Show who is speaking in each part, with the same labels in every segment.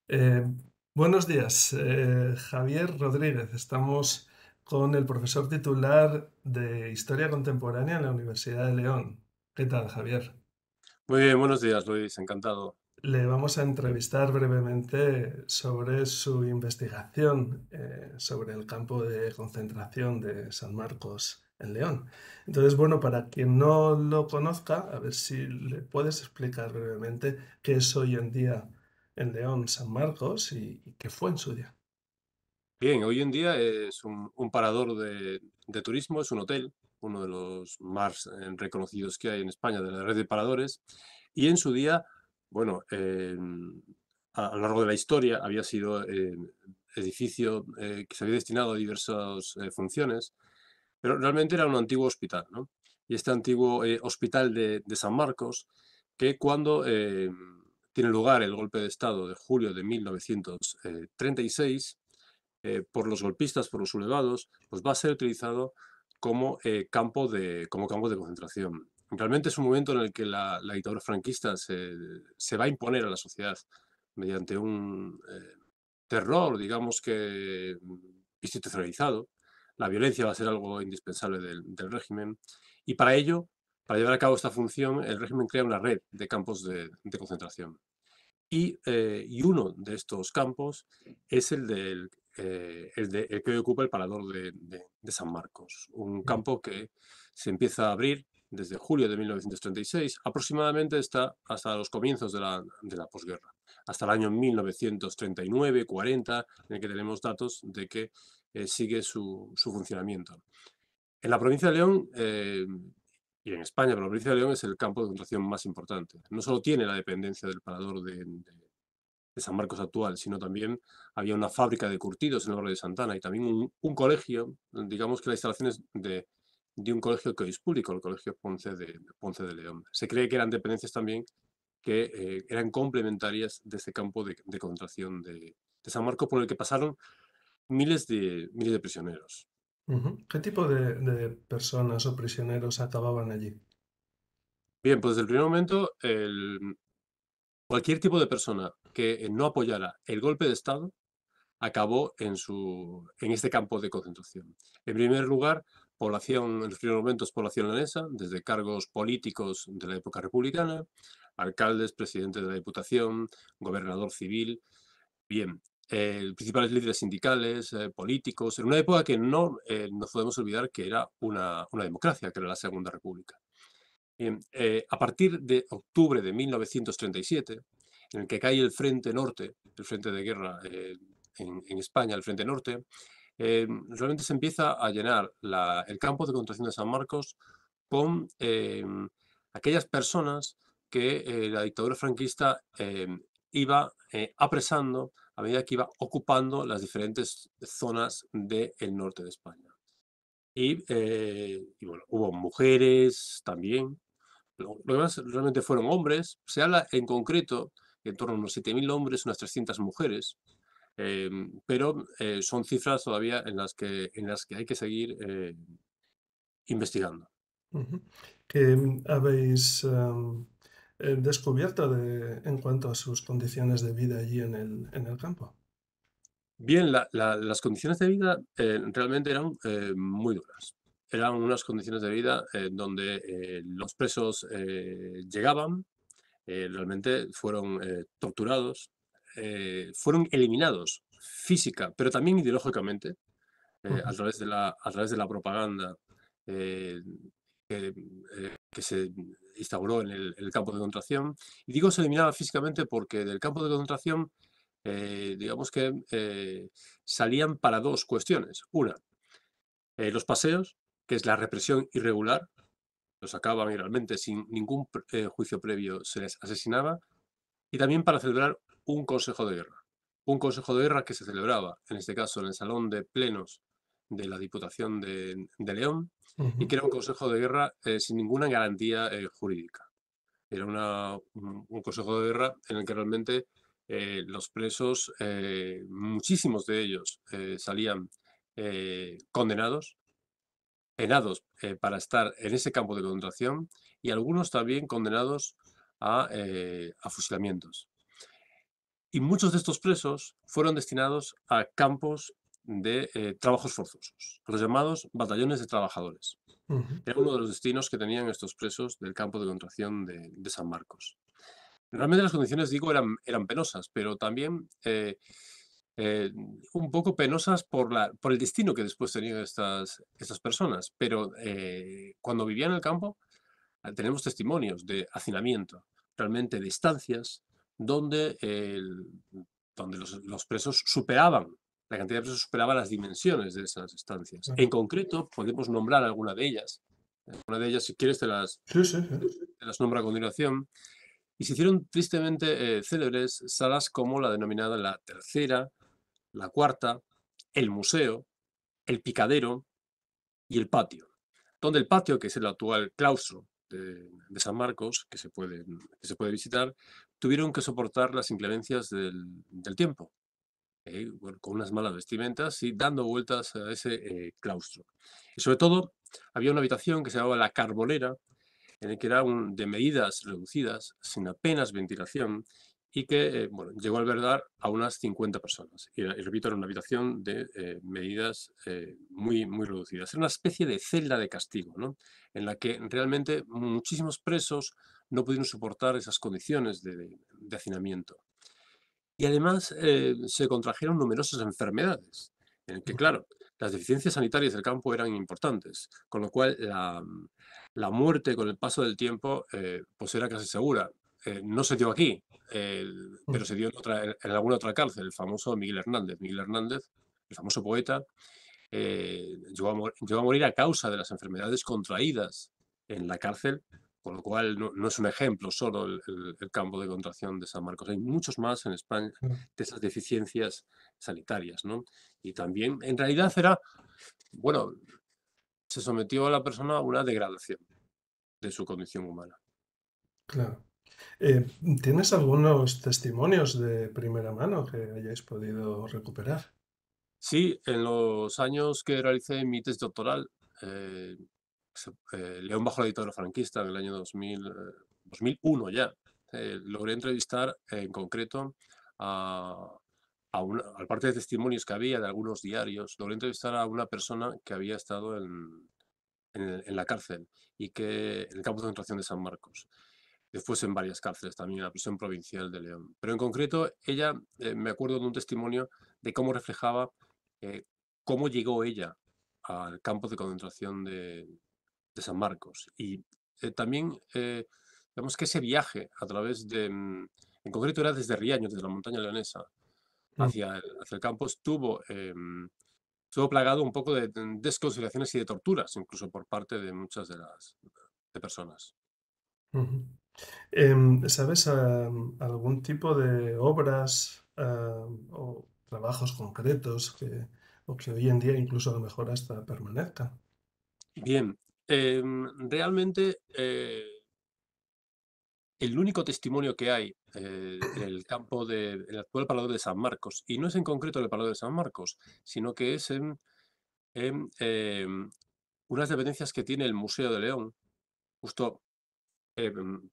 Speaker 1: Eh, Buenos días, Javier Rodríguez. Estamos con el profesor titular de Historia Contemporánea en la Universidad de León. ¿Qué tal, Javier?
Speaker 2: Muy bien, buenos días, Luis, encantado.
Speaker 1: Le vamos a entrevistar brevemente sobre su investigación sobre el campo de concentración de San Marcos en León. Entonces, bueno, para quien no lo conozca, a ver si le puedes explicar brevemente qué es hoy en día en León San Marcos y qué fue en su día.
Speaker 2: Bien, hoy en día es un parador de turismo, es un hotel, uno de los más reconocidos que hay en España, de la red de paradores, y en su día, bueno, a lo largo de la historia había sido edificio que se había destinado a diversas funciones, pero realmente era un antiguo hospital, ¿no? Y este antiguo hospital de San Marcos, que cuando tiene lugar el golpe de Estado de julio de 1936, por los golpistas, por los sublevados, pues va a ser utilizado como campo de concentración. Realmente es un momento en el que la dictadura franquista se va a imponer a la sociedad mediante un terror, digamos que institucionalizado. La violencia va a ser algo indispensable del régimen. Y para ello, para llevar a cabo esta función, el régimen crea una red de campos de concentración. Y uno de estos campos es el que hoy ocupa el parador de San Marcos, un campo que se empieza a abrir desde julio de 1936, aproximadamente está hasta los comienzos de la posguerra, hasta el año 1939-40, en el que tenemos datos de que sigue su funcionamiento. En la provincia de León y en España, pero la provincia de León es el campo de concentración más importante. No solo tiene la dependencia del parador de San Marcos actual, sino también había una fábrica de curtidos en el barrio de Santana y también un colegio, digamos que las instalaciones de un colegio que hoy es público, el Colegio Ponce de León. Se cree que eran dependencias también que eran complementarias de este campo de concentración de San Marcos por el que pasaron miles de prisioneros.
Speaker 1: Ujú. ¿Qué tipo de personas o prisioneros acababan allí?
Speaker 2: Bien, pues desde el primer momento, cualquier tipo de persona que no apoyara el golpe de Estado acabó en este campo de concentración. En primer lugar, población, en los primeros momentos, población leonesa, desde cargos políticos de la época republicana, alcaldes, presidente de la Diputación, gobernador civil, bien, principales líderes sindicales, políticos, en una época que no nos podemos olvidar que era una democracia, que era la Segunda República. Bien, a partir de octubre de 1937, en el que cae el Frente Norte, el frente de guerra en España, el Frente Norte, realmente se empieza a llenar el campo de concentración de San Marcos con aquellas personas que la dictadura franquista iba apresando a medida que iba ocupando las diferentes zonas del norte de España. Y bueno, hubo mujeres también, lo demás realmente fueron hombres. Se habla en concreto en torno a unos 7.000 hombres, unas 300 mujeres, pero son cifras todavía en las que hay que seguir investigando.
Speaker 1: Ujú. ¿Qué habéis descubierto en cuanto a sus condiciones de vida allí en el campo?
Speaker 2: Bien, las condiciones de vida realmente eran muy duras. Eran unas condiciones de vida donde los presos llegaban, realmente fueron torturados, fueron eliminados física, pero también ideológicamente,
Speaker 1: Ujú.
Speaker 2: a través de la propaganda eh, que se instauró en el campo de concentración. Y digo se eliminaba físicamente porque del campo de concentración, digamos que salían para dos cuestiones. Una, los paseos, que es la represión irregular, los sacaban y realmente sin ningún juicio previo se les asesinaba, y también para celebrar un consejo de guerra. Un consejo de guerra que se celebraba, en este caso, en el Salón de Plenos de la Diputación de León, y
Speaker 1: Ujú.
Speaker 2: que era un consejo de guerra sin ninguna garantía jurídica. Era un consejo de guerra en el que realmente los presos, muchísimos de ellos, salían condenados, penados para estar en ese campo de concentración, y algunos también condenados a fusilamientos. Y muchos de estos presos fueron destinados a campos de trabajos forzosos, los llamados batallones de trabajadores.
Speaker 1: Ujú.
Speaker 2: Era uno de los destinos que tenían estos presos del campo de concentración de San Marcos. Realmente las condiciones, digo, eran penosas, pero también un poco penosas por el destino que después tenían estas personas. Pero cuando vivían en el campo, tenemos testimonios de hacinamiento, realmente de estancias donde, donde los presos superaban, la cantidad de presos superaba las dimensiones de esas estancias. En
Speaker 1: Claro.
Speaker 2: concreto, podemos nombrar alguna de ellas. Una de ellas, si quieres,
Speaker 1: Sí, sí, sí.
Speaker 2: te las nombro a continuación. Y se hicieron tristemente célebres salas como la denominada la tercera, la cuarta, el museo, el picadero y el patio. Donde el patio, que es el actual claustro de San Marcos, que se puede visitar, tuvieron que soportar las inclemencias del tiempo, bueno, con unas malas vestimentas y dando vueltas a ese claustro. Y sobre todo, había una habitación que se llamaba la Carbonera, en el que era de medidas reducidas, sin apenas ventilación, y que bueno, llegó a albergar a unas 50 personas. Y repito, era una habitación de medidas muy, muy reducidas. Era una especie de celda de castigo, ¿no? En la que realmente muchísimos presos no pudieron soportar esas condiciones de hacinamiento. Y además se contrajeron numerosas enfermedades, en el que, claro, las deficiencias sanitarias del campo eran importantes, con lo cual la muerte con el paso del tiempo pues era casi segura. No se dio aquí, pero
Speaker 1: Mm.
Speaker 2: se dio en alguna otra cárcel, el famoso Miguel Hernández. Miguel Hernández, el famoso poeta, llegó a morir a causa de las enfermedades contraídas en la cárcel, con lo cual no es un ejemplo solo el campo de concentración de San Marcos. Hay muchos más en España
Speaker 1: Claro.
Speaker 2: de esas deficiencias sanitarias, ¿no? Y también, en realidad, bueno, se sometió a la persona a una degradación de su condición humana.
Speaker 1: Claro. ¿Tienes algunos testimonios de primera mano que hayáis podido recuperar?
Speaker 2: Sí, en los años que realicé mi tesis doctoral, eh, León bajo la dictadura franquista, en el año 2001 ya, logré entrevistar en concreto a, al parte de testimonios que había de algunos diarios, logré entrevistar a una persona que había estado en la cárcel y que en el campo de concentración de San Marcos. Después en varias cárceles, también en la prisión provincial de León. Pero en concreto, ella, me acuerdo de un testimonio de cómo reflejaba eh, cómo llegó ella al campo de concentración de San Marcos. Y también, digamos que ese viaje a través en concreto era desde Riaño, desde la montaña leonesa,
Speaker 1: Mm.
Speaker 2: hacia el campo, estuvo plagado un poco de desconsideraciones y de torturas, incluso por parte de muchas de las de personas.
Speaker 1: Ujú. ¿Sabes, algún tipo de obras, o trabajos concretos o que hoy en día incluso a lo mejor hasta permanezcan?
Speaker 2: Bien, realmente, el único testimonio que hay en el campo en el actual Parador de San Marcos, y no es en concreto en el Parador de San Marcos, sino que es en unas dependencias que tiene el Museo de León, justo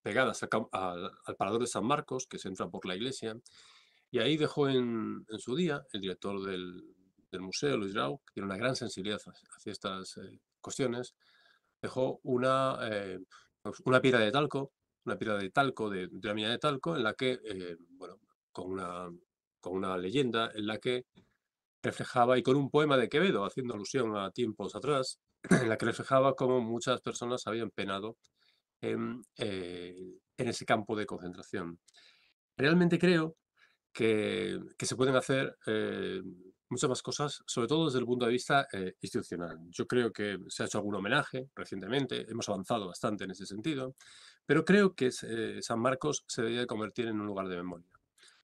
Speaker 2: pegadas al Parador de San Marcos, que se entra por la iglesia, y ahí dejó en su día el director del museo, Luis Grau, que tiene una gran sensibilidad hacia estas cuestiones, dejó una piedra de talco, una piedra de talco, de la mina de talco, en la que, bueno, con una, con una leyenda en la que reflejaba, y con un poema de Quevedo, haciendo alusión a tiempos atrás, en la que reflejaba cómo muchas personas habían penado en ese campo de concentración. Realmente creo que se pueden hacer muchas más cosas, sobre todo desde el punto de vista institucional. Yo creo que se ha hecho algún homenaje recientemente, hemos avanzado bastante en ese sentido, pero creo que San Marcos se debería de convertir en un lugar de memoria.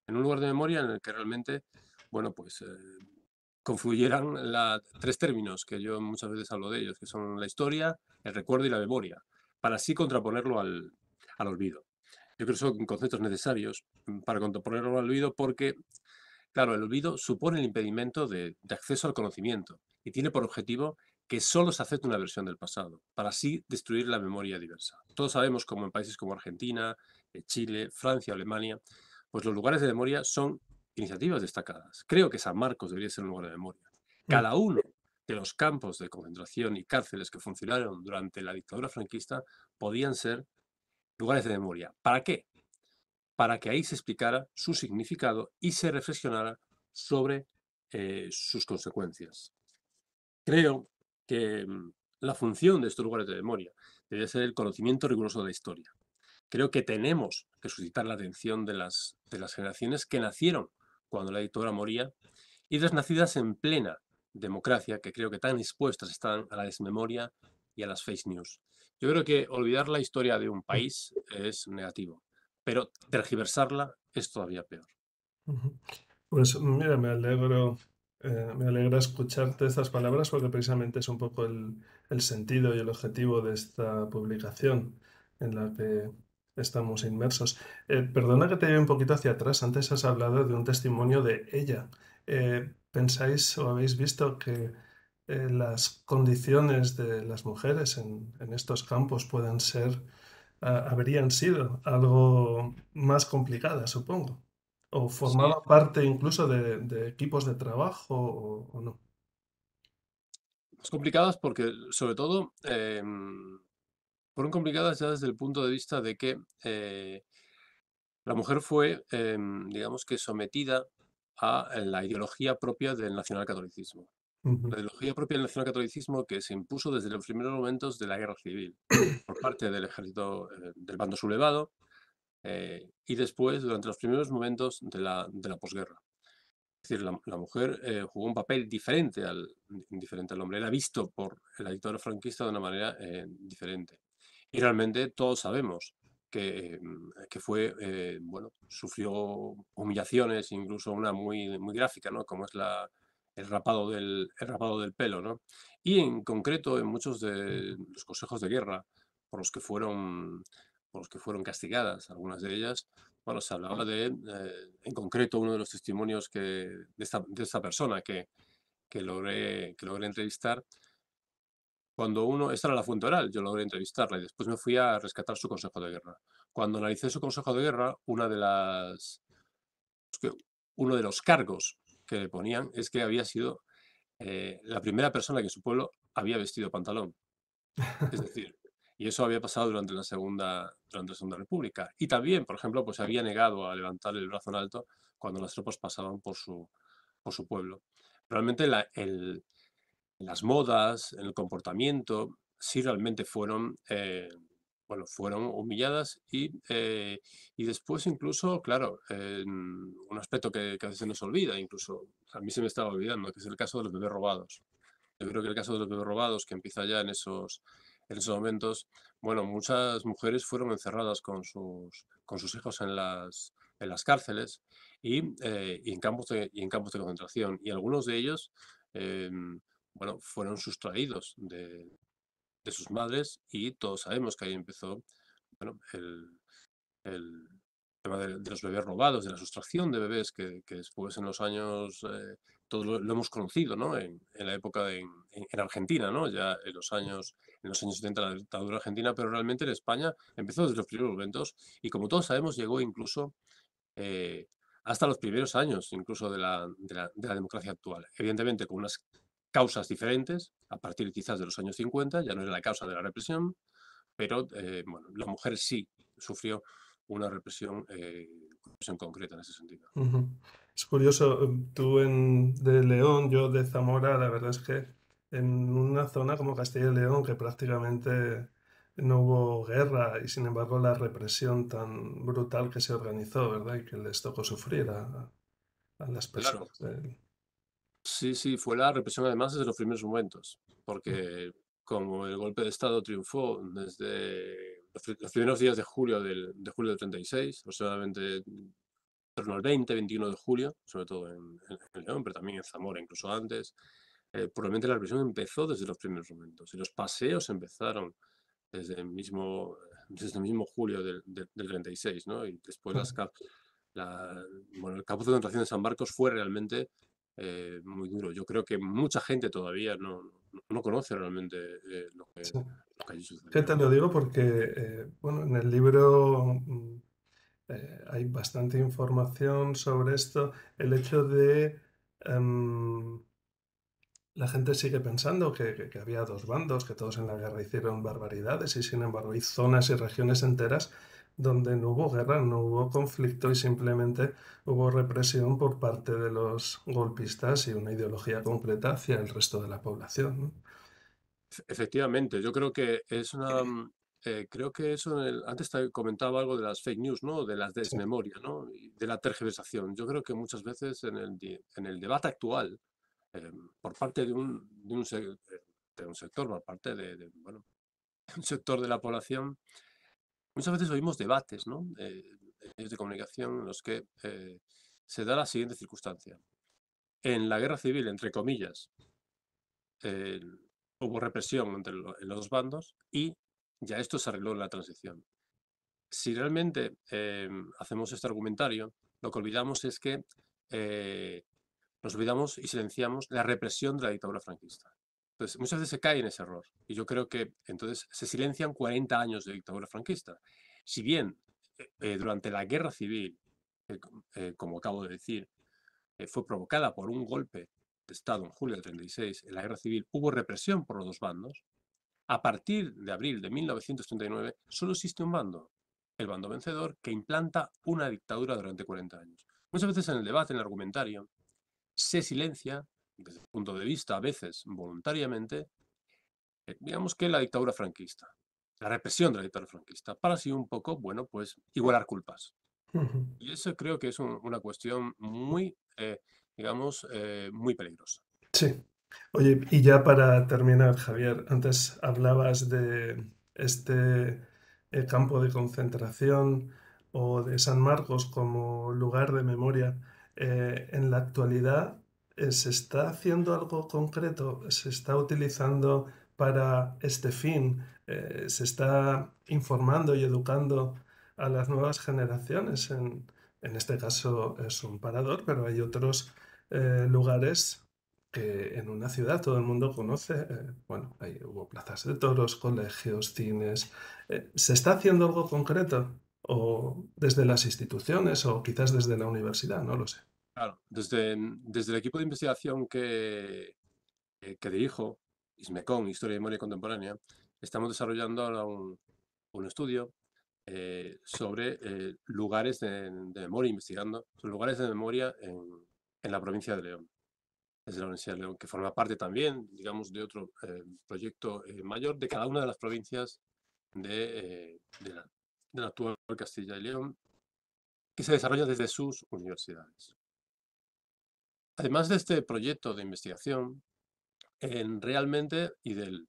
Speaker 2: En un lugar de memoria en el que realmente, bueno, pues confluyeran tres términos que yo muchas veces hablo de ellos, que son la historia, el recuerdo y la memoria, para así contraponerlo al olvido. Yo creo que son conceptos necesarios para contraponerlo al olvido porque, claro, el olvido supone el impedimento de acceso al conocimiento y tiene por objetivo que solo se acepte una versión del pasado, para así destruir la memoria diversa. Todos sabemos cómo en países como Argentina, Chile, Francia, Alemania, Pues los lugares de memoria son iniciativas destacadas. Creo que San Marcos debería ser un lugar de memoria.
Speaker 1: Mm,
Speaker 2: Cada uno de los campos de concentración y cárceles que funcionaron durante la dictadura franquista podían ser lugares de memoria. ¿Para qué? Para que ahí se explicara su significado y se reflexionara sobre sus consecuencias. Creo que la función de estos lugares de memoria debe ser el conocimiento riguroso de la historia. Creo que tenemos que suscitar la atención de las generaciones que nacieron cuando la dictadura moría y las nacidas en plena democracia, que creo que tan expuestas están a la desmemoria y a las fake news. Yo creo que olvidar la historia de un
Speaker 1: mm,
Speaker 2: país es negativo, pero tergiversarla es todavía peor.
Speaker 1: ujú. Pues mira, me alegra escucharte estas palabras porque precisamente es un poco el sentido y el objetivo de esta publicación en la que estamos inmersos. Perdona que te lleve un poquito hacia atrás. Antes has hablado de un testimonio de ella. ¿Pensáis o habéis visto que las condiciones de las mujeres en estos campos puedan ser, habrían sido algo más complicadas, supongo? ¿O
Speaker 2: Sí,
Speaker 1: formaba parte incluso de equipos de trabajo o no?
Speaker 2: es complicadas porque, sobre todo, fueron complicadas ya desde el punto de vista de que la mujer fue, digamos que sometida a la ideología propia del nacionalcatolicismo.
Speaker 1: Ujú,
Speaker 2: La ideología propia del nacionalcatolicismo que se impuso desde los primeros momentos de la guerra civil por parte del ejército, del bando sublevado, y después durante los primeros momentos de la posguerra. Es decir, la mujer jugó un papel diferente al hombre. Era visto por la dictadura franquista de una manera diferente. Y realmente todos sabemos que fue, bueno, sufrió humillaciones, incluso una muy, muy gráfica, ¿no? Como es el rapado del pelo, ¿no? Y en concreto, en muchos de los consejos de guerra por los que fueron, por los que fueron castigadas, algunas de ellas, bueno, se hablaba en concreto, uno de los testimonios de esta persona que logré entrevistar. Esta era la fuente oral, yo logré entrevistarla y después me fui a rescatar su consejo de guerra. Cuando analicé su consejo de guerra, uno de los cargos que le ponían es que había sido la primera persona que en su pueblo había vestido pantalón. Es decir, y eso había pasado durante la Segunda República. Y también, por ejemplo, pues había negado a levantar el brazo en alto cuando las tropas pasaban por su pueblo. Realmente las modas, el comportamiento, sí realmente fueron humilladas y después incluso, claro, un aspecto que a veces se nos olvida, incluso a mí se me estaba olvidando, que es el caso de los bebés robados. Yo creo que el caso de los bebés robados, que empieza ya en esos momentos, bueno, muchas mujeres fueron encerradas con sus hijos en las cárceles y en campos de concentración. Y algunos de ellos, bueno, fueron sustraídos de sus madres y todos sabemos que ahí empezó, bueno, el tema de los bebés robados, de la sustracción de bebés que después en los años, todos lo hemos conocido, ¿no? En la época en Argentina, ¿no? Ya en los años 70 la dictadura argentina, pero realmente en España empezó desde los primeros momentos y como todos sabemos llegó incluso eh, hasta los primeros años incluso de la democracia actual. Evidentemente con unas causas diferentes, a partir quizás de los años 50, ya no era la causa de la represión, pero bueno, la mujer sí sufrió una represión concreta en ese sentido.
Speaker 1: ujú. Es curioso, tú de León, yo de Zamora, la verdad es que en una zona como Castilla y León, que prácticamente no hubo guerra y sin embargo la represión tan brutal que se organizó, ¿verdad? Y que les tocó sufrir a las
Speaker 2: Claro,
Speaker 1: personas del...
Speaker 2: sí, sí, fue la represión además desde los primeros momentos, porque como el golpe de Estado triunfó desde los primeros días de julio del 36, aproximadamente en torno al 20, 21 de julio, sobre todo en León, pero también en Zamora, incluso antes, probablemente la represión empezó desde los primeros momentos y los paseos empezaron desde el mismo julio del 36, ¿no? Y después bueno, el campo de concentración de San Marcos fue realmente muy duro. Yo creo que mucha gente todavía no conoce realmente
Speaker 1: Sí.
Speaker 2: lo que allí
Speaker 1: Que te
Speaker 2: sucedió.
Speaker 1: lo digo porque, bueno, en el libro Hay bastante información sobre esto. El hecho de la gente sigue pensando que había dos bandos, que todos en la guerra hicieron barbaridades y sin embargo hay zonas y regiones enteras donde no hubo guerra, no hubo conflicto y simplemente hubo represión por parte de los golpistas y una ideología concreta hacia el resto de la población, ¿no?
Speaker 2: Efectivamente, yo creo que es una... creo que eso, antes te comentaba algo de las fake news, ¿no? De la
Speaker 1: Sí.
Speaker 2: desmemoria, ¿no? Y de la tergiversación. Yo creo que muchas veces en el debate actual, por parte de un sector, por parte bueno, un sector de la población, muchas veces oímos debates, ¿no? En medios de comunicación en los que se da la siguiente circunstancia. En la guerra civil, entre comillas, eh, hubo represión en los dos bandos y ya esto se arregló en la transición. Si realmente hacemos este argumentario, lo que olvidamos es que eh, nos olvidamos y silenciamos la represión de la dictadura franquista. Entonces, muchas veces se cae en ese error. Y yo creo que entonces se silencian 40 años de dictadura franquista. Si bien durante la guerra civil, como acabo de decir, fue provocada por un golpe de Estado en julio del 36, en la guerra civil hubo represión por los dos bandos, a partir de abril de 1939 solo existe un bando, el bando vencedor, que implanta una dictadura durante 40 años. Muchas veces en el debate, en el argumentario, se silencia, desde el punto de vista a veces voluntariamente, digamos que la dictadura franquista, la represión de la dictadura franquista, para así un poco, bueno, pues igualar culpas.
Speaker 1: Ujú.
Speaker 2: Y eso creo que es una cuestión muy, digamos, muy peligrosa.
Speaker 1: Sí. Oye, y ya para terminar, Javier, antes hablabas de este campo de concentración o de San Marcos como lugar de memoria. En la actualidad, ¿se está haciendo algo concreto? ¿Se está utilizando para este fin? ¿Se está informando y educando a las nuevas generaciones? En este caso es un parador, pero hay otros lugares que en una ciudad todo el mundo conoce. Bueno, ahí hubo plazas de toros, colegios, cines. ¿Se está haciendo algo concreto? ¿O desde las instituciones o quizás desde la universidad? No lo sé.
Speaker 2: Claro, desde el equipo de investigación que dirijo, ISMECON, Historia y Memoria Contemporánea, estamos desarrollando ahora un estudio sobre lugares de memoria, investigando sobre lugares de memoria en la provincia de León, desde la Universidad de León, que forma parte también, digamos, de otro proyecto mayor de cada una de las provincias de la actual Castilla y León, que se desarrolla desde sus universidades. Además de este proyecto de investigación, realmente, y del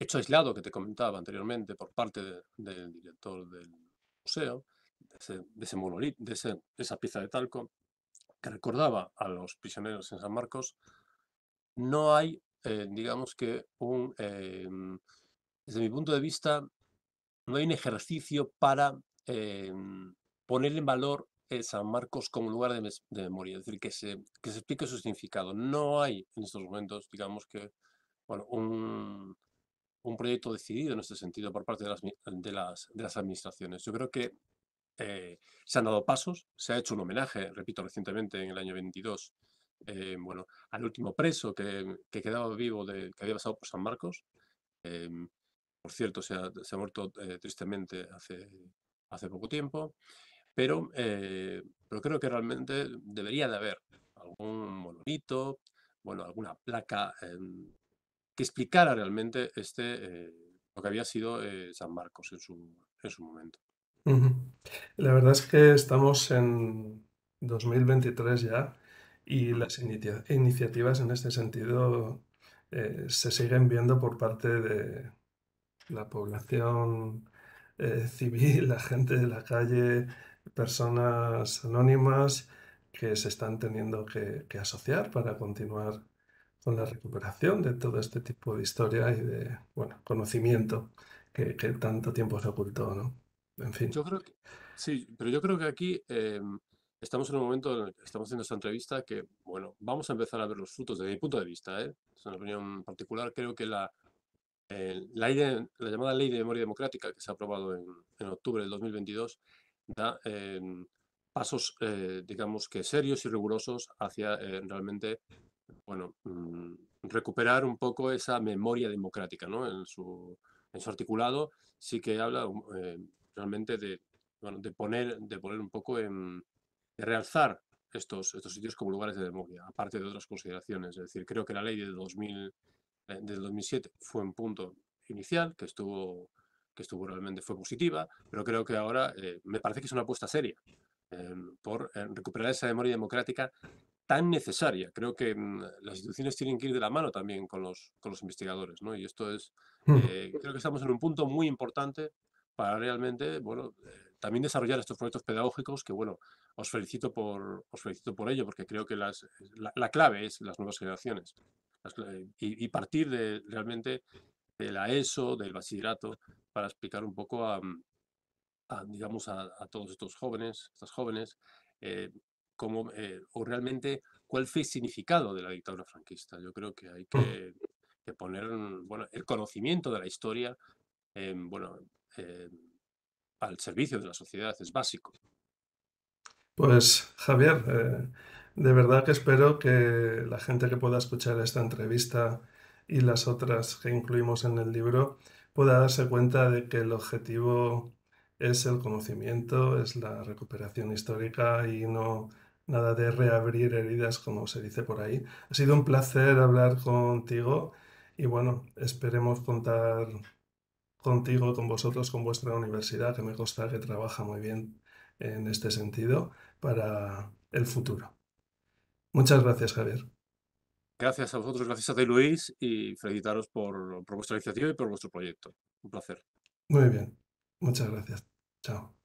Speaker 2: hecho aislado que te comentaba anteriormente por parte del director del museo, de ese monolito, de esa pieza de talco, que recordaba a los prisioneros en San Marcos, no hay, digamos que, desde mi punto de vista, no hay un ejercicio para eh, poner en valor San Marcos como lugar de memoria, es decir, que se explique su significado. No hay en estos momentos, digamos que, bueno, un proyecto decidido en este sentido por parte de las administraciones. Yo creo que se han dado pasos, se ha hecho un homenaje, repito, recientemente en el año 22, bueno, al último preso que quedaba vivo, que había pasado por San Marcos. eh, por cierto, se ha muerto tristemente hace poco tiempo, pero creo que realmente debería de haber algún monolito, bueno, alguna placa que explicara realmente lo que había sido San Marcos en su momento.
Speaker 1: Ujú. La verdad es que estamos en 2023 ya y
Speaker 2: Mm.
Speaker 1: las iniciativas en este sentido se siguen viendo por parte de la población civil, la gente de la calle, personas anónimas que se están teniendo que asociar para continuar con la recuperación de todo este tipo de historia y de, bueno, conocimiento que tanto tiempo se ocultó, ¿no? En fin.
Speaker 2: Yo creo que sí, pero yo creo que aquí estamos en un momento en el que estamos haciendo esta entrevista que, bueno, vamos a empezar a ver los frutos desde mi punto de vista, ¿eh? Es una opinión particular. Creo que la llamada Ley de Memoria Democrática, que se ha aprobado en octubre del 2022, da pasos, digamos que serios y rigurosos hacia realmente, bueno, recuperar un poco esa memoria democrática, ¿no? En su articulado sí que habla realmente de, bueno, de poner un poco de realzar estos sitios como lugares de memoria, aparte de otras consideraciones. Es decir, creo que la ley del 2007 fue un punto inicial que estuvo realmente fue positiva, pero creo que ahora me parece que es una apuesta seria por recuperar esa memoria democrática tan necesaria. Creo que las instituciones tienen que ir de la mano también con los investigadores, ¿no? Y esto es, creo que estamos en un punto muy importante para realmente, bueno, también desarrollar estos proyectos pedagógicos que, bueno, os felicito por ello, porque creo que la clave es las nuevas generaciones. Y partir realmente de la ESO, del bachillerato, para explicar un poco digamos, a todos estos jóvenes, estas jóvenes, eh, cómo, o realmente cuál fue el significado de la dictadura franquista. Yo creo que hay que poner, bueno, el conocimiento de la historia, bueno, eh, al servicio de la sociedad, es básico.
Speaker 1: Pues Javier, de verdad que espero que la gente que pueda escuchar esta entrevista y las otras que incluimos en el libro pueda darse cuenta de que el objetivo es el conocimiento, es la recuperación histórica y no nada de reabrir heridas como se dice por ahí. Ha sido un placer hablar contigo y bueno, esperemos contar contigo, con vosotros, con vuestra universidad, que me consta que trabaja muy bien en este sentido para el futuro. Muchas gracias, Javier.
Speaker 2: Gracias a vosotros, gracias a ti, Luis, y felicitaros por vuestra iniciativa y por vuestro proyecto. Un placer.
Speaker 1: Muy bien. Muchas gracias. Chao.